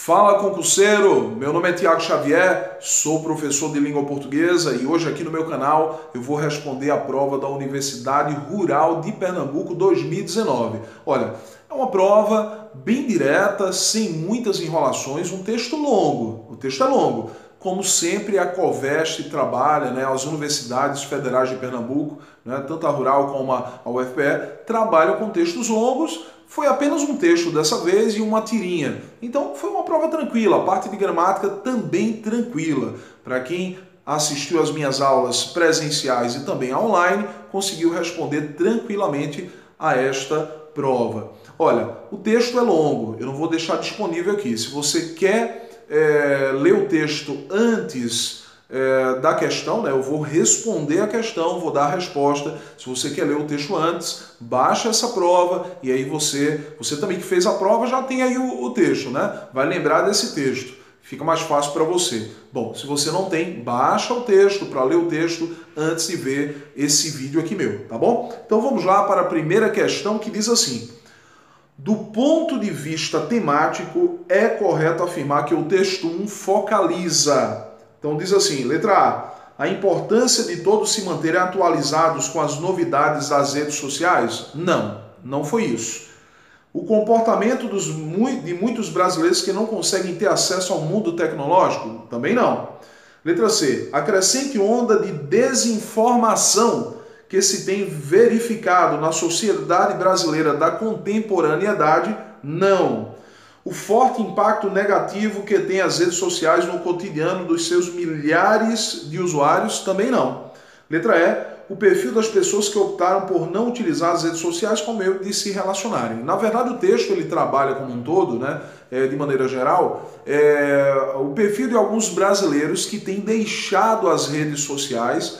Fala, concurseiro! Meu nome é Tiago Xavier, sou professor de língua portuguesa e hoje aqui no meu canal eu vou responder a prova da Universidade Rural de Pernambuco 2019. Olha, é uma prova bem direta, sem muitas enrolações, um texto longo. O texto é longo. Como sempre, a Coveste trabalha, as universidades federais de Pernambuco, tanto a Rural como a UFPE, trabalham com textos longos. Foi apenas um texto dessa vez e uma tirinha. Então foi uma prova tranquila, a parte de gramática também tranquila. Para quem assistiu às minhas aulas presenciais e também online, conseguiu responder tranquilamente a esta prova. Olha, o texto é longo, eu não vou deixar disponível aqui. Se você quer ler o texto antes da questão, eu vou responder a questão, vou dar a resposta. Se você quer ler o texto antes, baixa essa prova e aí você também que fez a prova já tem aí o texto, vai lembrar desse texto, fica mais fácil para você. Bom, se você não tem, baixa o texto para ler o texto antes de ver esse vídeo aqui meu, tá bom? Então vamos lá para a primeira questão que diz assim: do ponto de vista temático, é correto afirmar que o texto 1 focaliza. Então diz assim, letra A importância de todos se manterem atualizados com as novidades das redes sociais? Não foi isso. O comportamento de muitos brasileiros que não conseguem ter acesso ao mundo tecnológico? Também não. Letra C, a crescente onda de desinformação que se tem verificado na sociedade brasileira da contemporaneidade? Não. O forte impacto negativo que tem as redes sociais no cotidiano dos seus milhares de usuários? Também não. Letra E, o perfil das pessoas que optaram por não utilizar as redes sociais como meio de se relacionarem. Na verdade, o texto ele trabalha como um todo, de maneira geral, o perfil de alguns brasileiros que têm deixado as redes sociais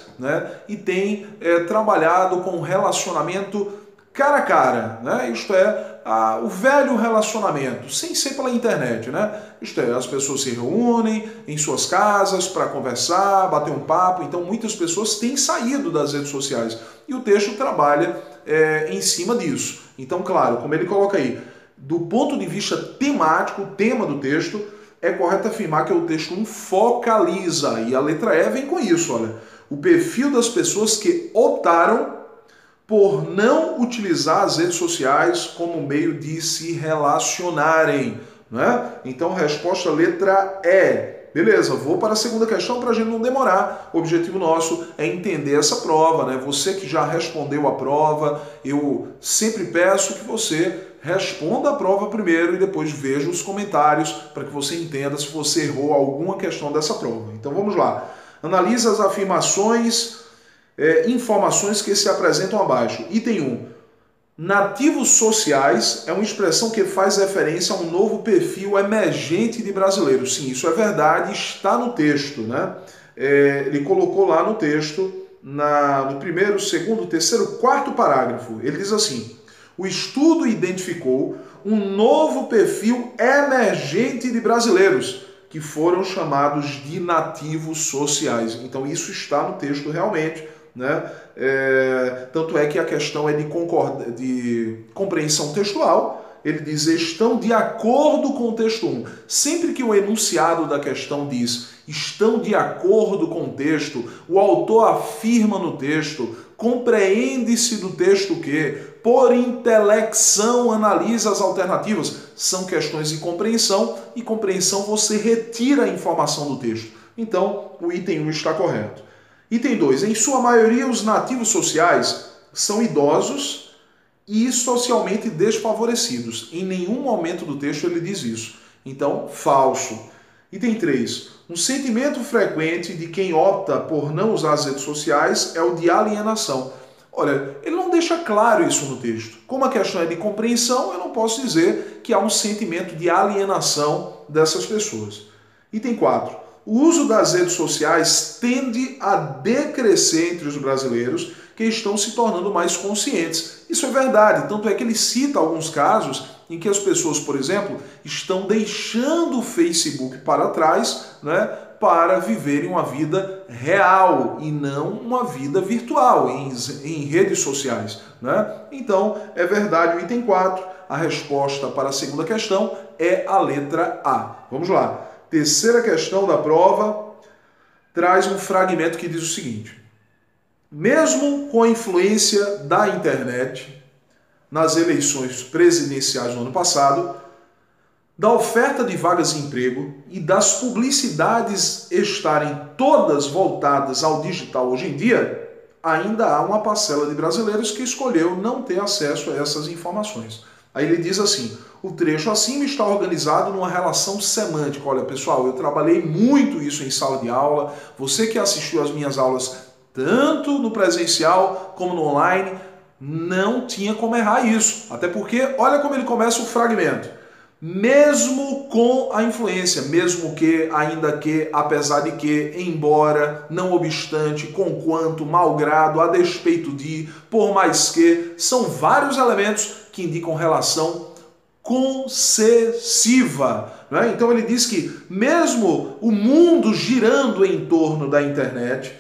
e têm trabalhado com relacionamento cara a cara, isto é, o velho relacionamento, sem ser pela internet, Isto é, as pessoas se reúnem em suas casas para conversar, bater um papo, então muitas pessoas têm saído das redes sociais e o texto trabalha em cima disso. Então, claro, como ele coloca aí, do ponto de vista temático, o tema do texto, é correto afirmar que o texto 1 focaliza, e a letra E vem com isso, olha, o perfil das pessoas que optaram por não utilizar as redes sociais como meio de se relacionarem, Então, resposta letra E. Beleza, vou para a segunda questão para a gente não demorar. O objetivo nosso é entender essa prova, Você que já respondeu a prova, eu sempre peço que você responda a prova primeiro e depois veja os comentários para que você entenda se você errou alguma questão dessa prova. Então, vamos lá. Analisa as afirmações, informações que se apresentam abaixo. Item 1. Nativos sociais é uma expressão que faz referência a um novo perfil emergente de brasileiros. Sim, isso é verdade, está no texto, Ele colocou lá no texto, no primeiro, segundo, terceiro, quarto parágrafo. Ele diz assim: o estudo identificou um novo perfil emergente de brasileiros que foram chamados de nativos sociais. Então isso está no texto realmente, tanto é que a questão é de compreensão textual. Ele diz, estão de acordo com o texto 1. Sempre que o enunciado da questão diz, estão de acordo com o texto, o autor afirma no texto, compreende-se do texto que, por intelecção, analisa as alternativas. São questões de compreensão, e compreensão você retira a informação do texto. Então, o item 1 está correto. Item 2. Em sua maioria, os nativos sociais são idosos e socialmente desfavorecidos. Em nenhum momento do texto ele diz isso. Então, falso. Item 3. Um sentimento frequente de quem opta por não usar as redes sociais é o de alienação. Olha, ele não deixa claro isso no texto. Como a questão é de compreensão, eu não posso dizer que há um sentimento de alienação dessas pessoas. Item 4. O uso das redes sociais tende a decrescer entre os brasileiros que estão se tornando mais conscientes. Isso é verdade, tanto é que ele cita alguns casos em que as pessoas, por exemplo, estão deixando o Facebook para trás, para viverem uma vida real e não uma vida virtual em redes sociais, né? Então, é verdade o item 4, a resposta para a segunda questão é a letra A. Vamos lá. Terceira questão da prova traz um fragmento que diz o seguinte: mesmo com a influência da internet nas eleições presidenciais no ano passado, da oferta de vagas de emprego e das publicidades estarem todas voltadas ao digital hoje em dia, ainda há uma parcela de brasileiros que escolheu não ter acesso a essas informações. Aí ele diz assim: o trecho acima está organizado numa relação semântica. Olha, pessoal, eu trabalhei muito isso em sala de aula. Você que assistiu às minhas aulas, tanto no presencial como no online, não tinha como errar isso. Até porque, olha como ele começa o fragmento. Mesmo com a influência, mesmo que, ainda que, apesar de que, embora, não obstante, conquanto, malgrado, a despeito de, por mais que, são vários elementos que indicam relação concessiva, né? Então ele diz que mesmo o mundo girando em torno da internet,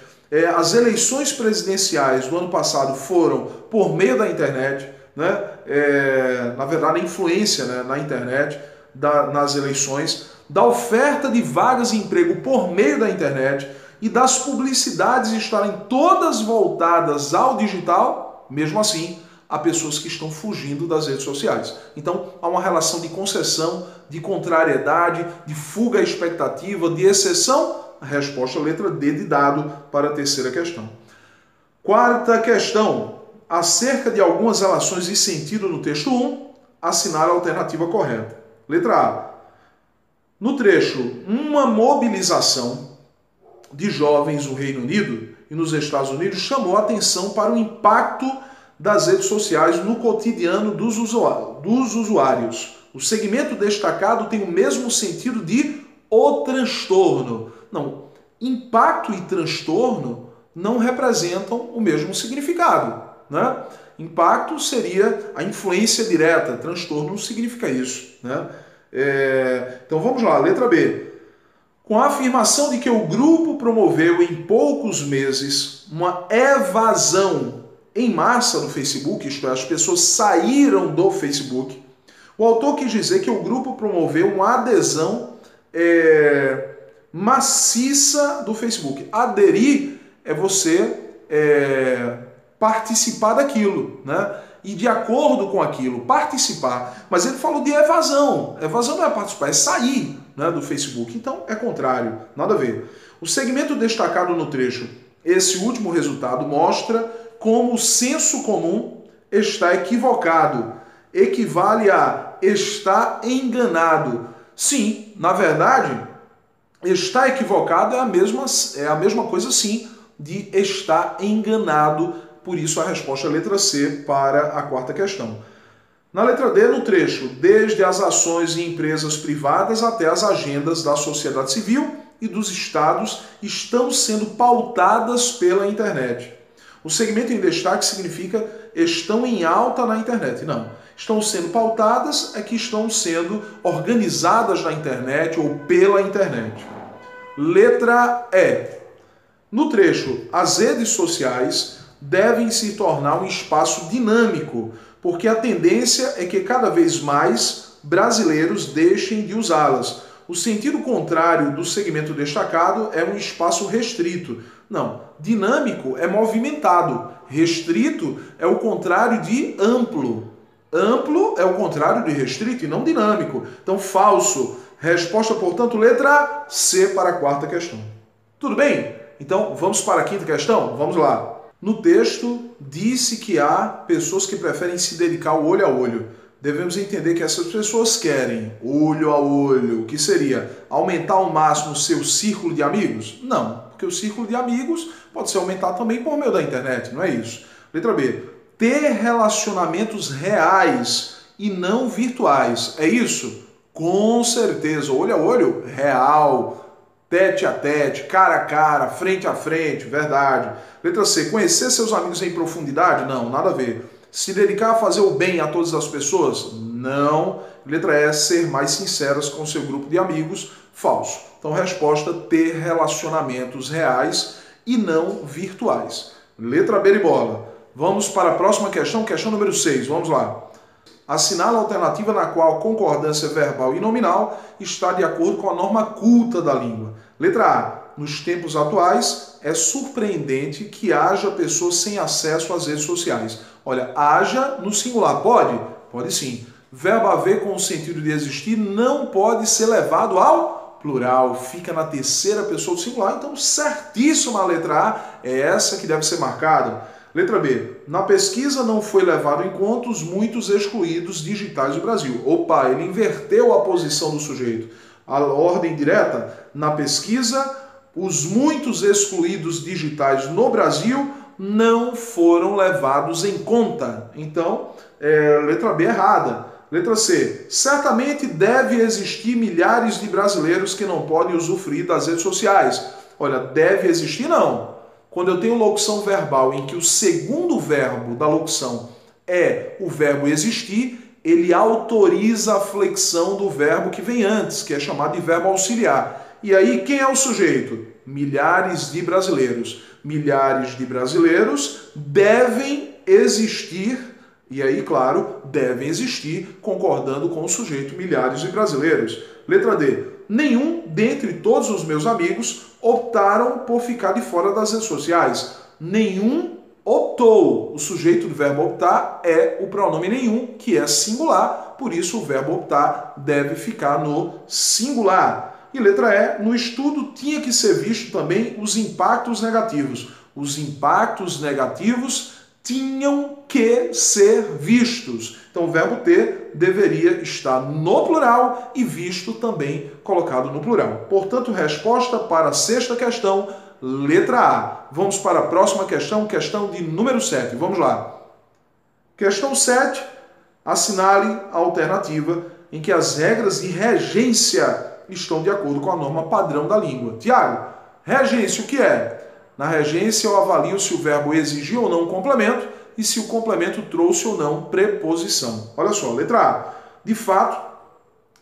as eleições presidenciais do ano passado foram por meio da internet, né? Na verdade, a influência, né, na internet nas eleições, da oferta de vagas de emprego por meio da internet e das publicidades estarem todas voltadas ao digital, mesmo assim, há pessoas que estão fugindo das redes sociais. Então, há uma relação de concessão, de contrariedade, de fuga à expectativa, de exceção. A resposta, letra D de dado, para a terceira questão. Quarta questão. Acerca de algumas relações de sentido no texto 1, assinale a alternativa correta. Letra A. No trecho, uma mobilização de jovens no Reino Unido e nos Estados Unidos chamou a atenção para o impacto das redes sociais no cotidiano dos usuários. O segmento destacado tem o mesmo sentido de o transtorno. Não, impacto e transtorno não representam o mesmo significado, né? Impacto seria a influência direta, transtorno não significa isso, né? Então vamos lá, letra B. Com a afirmação de que o grupo promoveu em poucos meses uma evasão em massa no Facebook, isto é, as pessoas saíram do Facebook, o autor quis dizer que o grupo promoveu uma adesão maciça do Facebook. Aderir é você participar daquilo, né? E de acordo com aquilo, participar. Mas ele falou de evasão. Evasão não é participar, é sair, né, do Facebook. Então é contrário, nada a ver. O segmento destacado no trecho, esse último resultado, mostra como o senso comum está equivocado. Equivale a estar enganado. Sim, na verdade, estar equivocado é a mesma coisa, sim, de estar enganado. Por isso a resposta é a letra C para a quarta questão. Na letra D, no trecho, desde as ações em empresas privadas até as agendas da sociedade civil e dos estados estão sendo pautadas pela internet. O segmento em destaque significa estão em alta na internet. Não. Estão sendo pautadas é que estão sendo organizadas na internet ou pela internet. Letra E. No trecho, as redes sociais devem se tornar um espaço dinâmico, porque a tendência é que cada vez mais brasileiros deixem de usá-las. O sentido contrário do segmento destacado é um espaço restrito. Não, dinâmico é movimentado, restrito é o contrário de amplo. Amplo é o contrário de restrito e não dinâmico. Então, falso. Resposta, portanto, letra C para a quarta questão. Tudo bem? Então, vamos para a quinta questão? Vamos lá. No texto, disse que há pessoas que preferem se dedicar ao olho a olho. Devemos entender que essas pessoas querem olho a olho, o que seria aumentar ao máximo o seu círculo de amigos? Não, porque o círculo de amigos pode ser aumentado também por meio da internet, não é isso? Letra B. Ter relacionamentos reais e não virtuais. É isso? Com certeza. Olho a olho, real. Tete a tete, cara a cara, frente a frente, verdade. Letra C. Conhecer seus amigos em profundidade? Não, nada a ver. Se dedicar a fazer o bem a todas as pessoas? Não. Letra E, ser mais sinceras com seu grupo de amigos. Falso. Então, resposta, ter relacionamentos reais e não virtuais. Letra B de bola. Vamos para a próxima questão, questão número 6. Vamos lá. Assinala a alternativa na qual a concordância verbal e nominal está de acordo com a norma culta da língua. Letra A. Nos tempos atuais, é surpreendente que haja pessoas sem acesso às redes sociais. Olha, haja no singular. Pode? Pode sim. Verbo haver com o sentido de existir não pode ser levado ao plural. Fica na terceira pessoa do singular. Então, certíssima a letra A é essa que deve ser marcada. Letra B. Na pesquisa não foi levado em conta os muitos excluídos digitais do Brasil. Opa, ele inverteu a posição do sujeito. A ordem direta, na pesquisa, os muitos excluídos digitais no Brasil não foram levados em conta. Então, letra B errada. Letra C. Certamente deve existir milhares de brasileiros que não podem usufruir das redes sociais. Olha, deve existir não. Quando eu tenho locução verbal em que o segundo verbo da locução é o verbo existir, ele autoriza a flexão do verbo que vem antes, que é chamado de verbo auxiliar. E aí, quem é o sujeito? Milhares de brasileiros. Milhares de brasileiros devem existir, e aí, claro, devem existir, concordando com o sujeito milhares de brasileiros. Letra D. Nenhum dentre todos os meus amigos optaram por ficar de fora das redes sociais. Nenhum optou. O sujeito do verbo optar é o pronome nenhum, que é singular, por isso o verbo optar deve ficar no singular. E letra E, no estudo tinha que ser visto também os impactos negativos. Os impactos negativos tinham que ser vistos. Então o verbo ter deveria estar no plural e visto também colocado no plural. Portanto, resposta para a sexta questão, letra A. Vamos para a próxima questão, questão de número 7. Vamos lá. Questão 7. Assinale a alternativa em que as regras de regência estão de acordo com a norma padrão da língua. Tiago, regência o que é? Na regência eu avalio se o verbo exigir ou não um complemento e se o complemento trouxe ou não preposição. Olha só, letra A. De fato,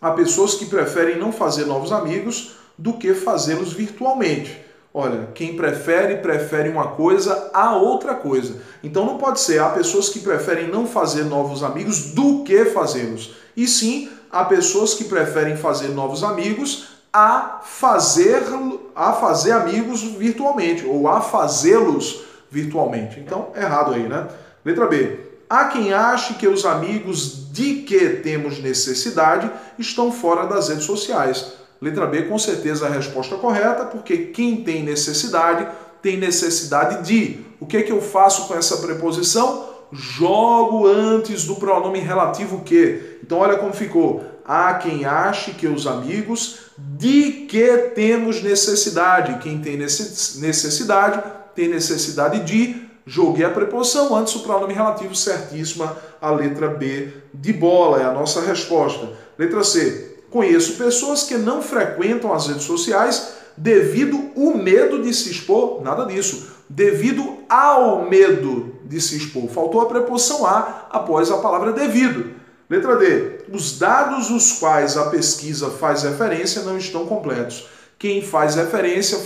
há pessoas que preferem não fazer novos amigos do que fazê-los virtualmente. Olha, quem prefere uma coisa a outra coisa. Então não pode ser, há pessoas que preferem não fazer novos amigos do que fazê-los. E sim, há pessoas que preferem fazer novos amigos a fazer amigos virtualmente, ou a fazê-los virtualmente. Então, errado aí, né? Letra B. Há quem ache que os amigos de que temos necessidade estão fora das redes sociais. Letra B, com certeza a resposta correta, porque quem tem necessidade de. O que é que eu faço com essa preposição? Jogo antes do pronome relativo que. Então, olha como ficou. Há quem ache que os amigos de que temos necessidade. Quem tem necessidade de. Joguei a preposição antes do pronome relativo, certíssima a letra B de bola, é a nossa resposta. Letra C. Conheço pessoas que não frequentam as redes sociais devido ao medo de se expor. Nada disso. Devido ao medo de se expor. Faltou a preposição a após a palavra devido. Letra D. Os dados os quais a pesquisa faz referência não estão completos. Quem faz referência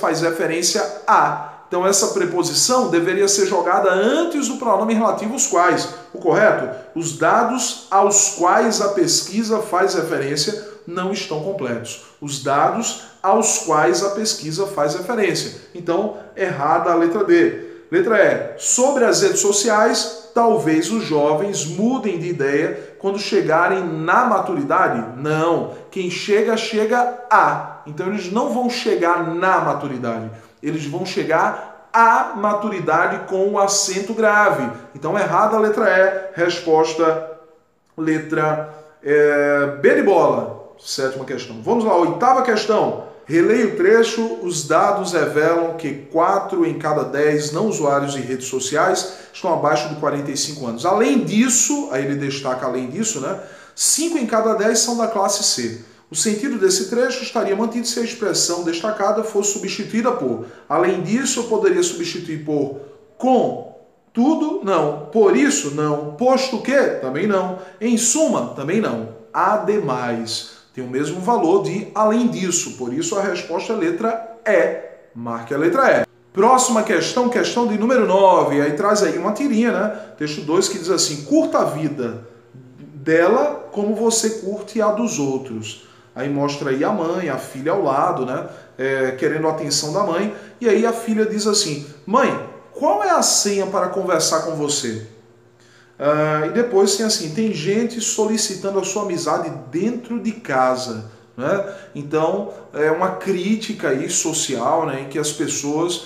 a. Então essa preposição deveria ser jogada antes do pronome relativo os quais. O correto? Os dados aos quais a pesquisa faz referência não estão completos. Os dados aos quais a pesquisa faz referência. Então, errada a letra D. Letra E. Sobre as redes sociais, talvez os jovens mudem de ideia quando chegarem na maturidade? Não. Quem chega a. Então eles não vão chegar na maturidade. Eles vão chegar à maturidade com o acento grave. Então, errada a letra E. Resposta, letra B de bola. Sétima questão. Vamos lá, oitava questão. Releia o trecho. Os dados revelam que 4 em cada 10 não usuários de redes sociais estão abaixo de 45 anos. Além disso, aí ele destaca além disso, né? 5 em cada 10 são da classe C. O sentido desse trecho estaria mantido se a expressão destacada fosse substituída por. Além disso, eu poderia substituir por com Tudo, não. Por isso, não. Posto que, também não. Em suma, também não. Ademais, tem o mesmo valor de além disso. Por isso, a resposta é a letra E. Marque a letra E. Próxima questão, questão de número 9. Aí traz aí uma tirinha, né? Texto 2 que diz assim: curta a vida dela como você curte a dos outros. Aí mostra aí a mãe, a filha ao lado, né? Querendo a atenção da mãe. E aí a filha diz assim: mãe, qual é a senha para conversar com você? E depois tem assim: tem gente solicitando a sua amizade dentro de casa. Né? Então é uma crítica aí social, né, em que as pessoas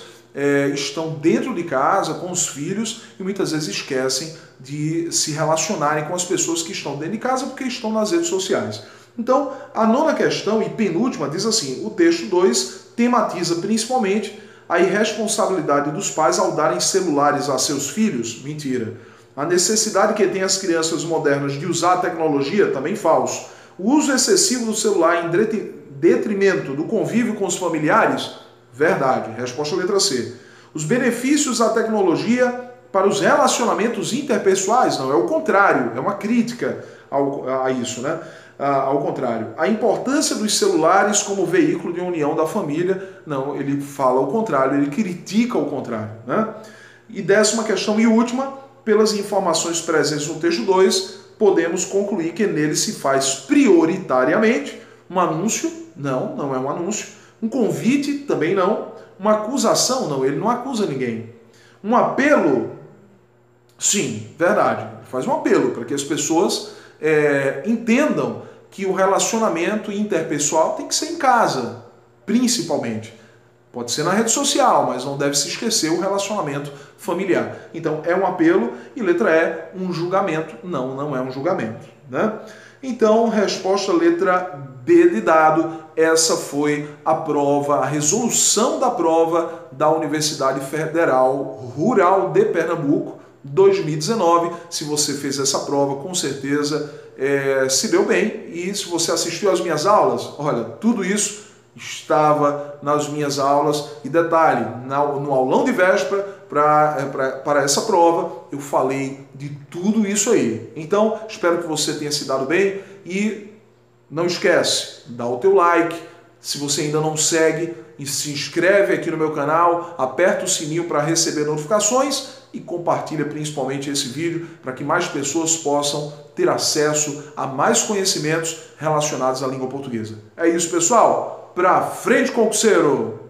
estão dentro de casa com os filhos e muitas vezes esquecem de se relacionarem com as pessoas que estão dentro de casa porque estão nas redes sociais. Então, a nona questão e penúltima diz assim: o texto 2 tematiza principalmente a irresponsabilidade dos pais ao darem celulares a seus filhos. Mentira. A necessidade que têm as crianças modernas de usar a tecnologia, também falso. O uso excessivo do celular em detrimento do convívio com os familiares, verdade. Resposta letra C. Os benefícios da tecnologia para os relacionamentos interpessoais, não, é o contrário, é uma crítica a isso, né? Ao contrário. A importância dos celulares como veículo de união da família, não, ele fala o contrário, ele critica o contrário, né? E 10ª questão e última, pelas informações presentes no texto 2, podemos concluir que nele se faz prioritariamente um anúncio, não, não é um anúncio, um convite, também não, uma acusação, não, ele não acusa ninguém. Um apelo, sim, verdade, ele faz um apelo para que as pessoas entendam que o relacionamento interpessoal tem que ser em casa, principalmente. Pode ser na rede social, mas não deve se esquecer o relacionamento familiar. Então, é um apelo e letra E, um julgamento. Não, não é um julgamento. Né? Então, resposta letra B de dado. Essa foi a prova, a resolução da prova da Universidade Federal Rural de Pernambuco, 2019. Se você fez essa prova, com certeza se deu bem. E se você assistiu às minhas aulas, olha, tudo isso estava nas minhas aulas. E detalhe, no aulão de véspera para essa prova, eu falei de tudo isso aí. Então, espero que você tenha se dado bem e não esquece, dá o teu like. Se você ainda não segue, se inscreve aqui no meu canal, aperta o sininho para receber notificações e compartilha principalmente esse vídeo para que mais pessoas possam ter acesso a mais conhecimentos relacionados à língua portuguesa. É isso, pessoal. Pra frente, concurseiro!